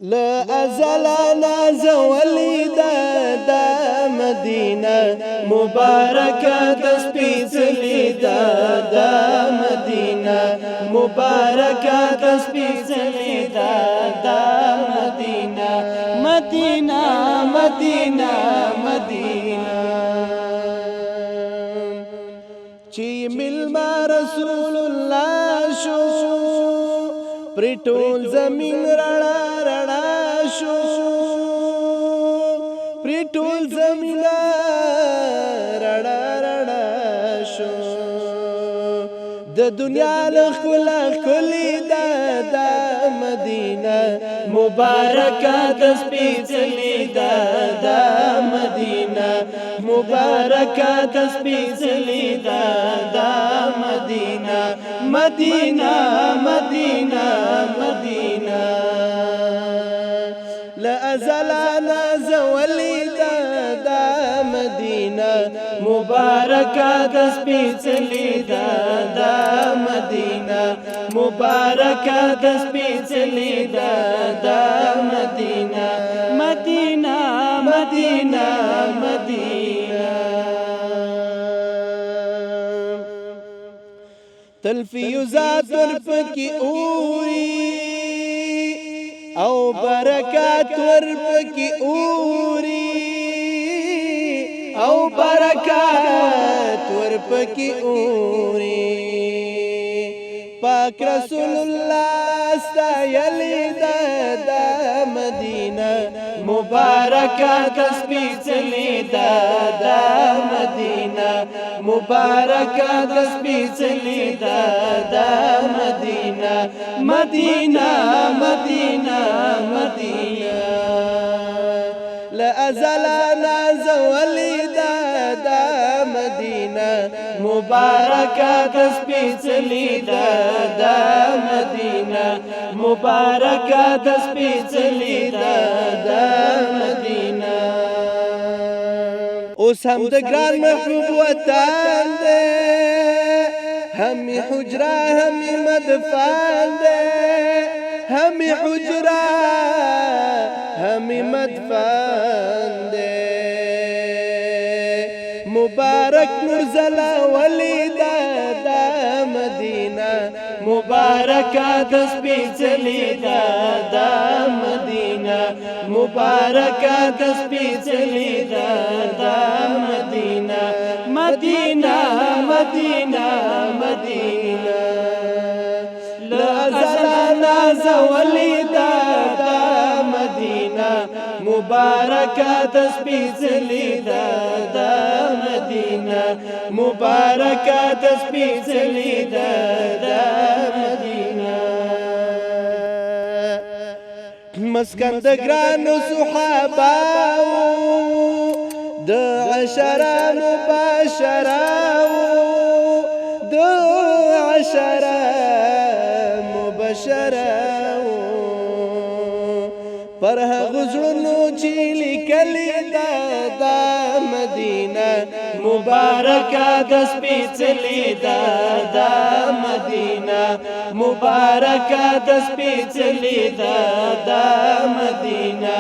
لا أزلنا زولي دا مدينة مباركة تسبيسلي دا مدينة مباركة تسبيسلي دا مدينة مدينة مدينة مدينة چی ملما رسول الله شو پریټول زمین رڼا شو پریټول زمین رڼا شو د دنیا لخلا خلی دا مدینه مبارکه د سپېڅلې دا مدینه مبارکه د سپېڅلې دا مدینه مدینه مدینه مدینه لأزلنا زولي دا مدينة مباركة تسبيسلي دا مدينة مباركة تسبيسلي دا مدينة مدينة مدينة مدينة تلفيزات ورپکی اوري او برکات ورپکی اوري او برکات ورپکی اوري پاک رسول الله ستایلی دا مدینه مبارکه تسبیحلی دا مدینه مبارکه تسبیحلی دا مدینه مدینه مدینه مدینه لأزلنا زولي دا مدينة مباركة تسبيحلی دا مدينة مباركة تسبيحلی دا مدينة اوس هم د ګران محبوب وطن دی همي حجره همي مدفن دی همي حجره همي مدفن دی مبارک نورزلا ولی دا مدینه مبارکه تسبیحلی دا مدینه مبارکه تسبیحلی دا مدینه مدینه مدینه مدینه لأزلنا زولي دا مدينة مباركة تسبيحلی دا مدينة مباركة تسبيحلی دا مدينة مسكن د ګرانو صحاباو د عشره مباشره د عشره مبشره پر هغه زړونو چې لیکلي دا مدینه مبارکه د سپېڅلې دا مدینه مبارکه د سپېڅلې دا مدینه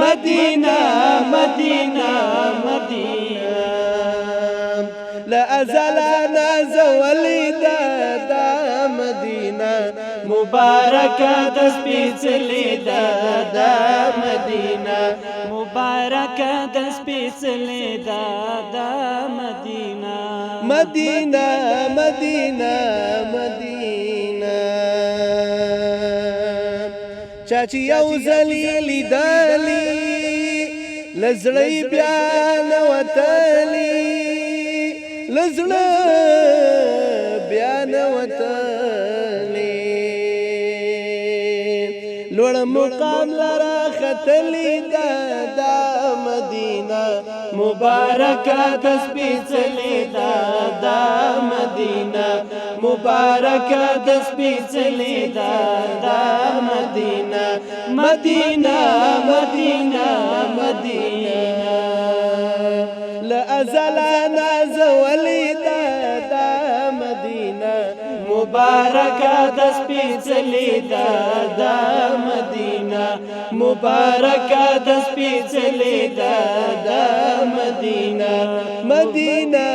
مدینه مدینه مدینه لأزلنا زولي دا مدينة مباركة تسبيحلی دا مدينة مباركة تسبيحلی دا مدينة مدينة مدينة مدينة چاچی یو زلی لیدلی لزړی بیا نوتلی لزړه بیا نوتلی لوړ مقام لرا ختلی دا مدینه مبارکه تسبیحلی دا مدینه مبارکه تسبیحلی دا مدینه مدینه مدینه مدینه لأزلنا زولي دا مدینه مبارکه د سپېڅلې ده دا مدینه مبارکه د سپېڅلې ده دا مدینه مدینه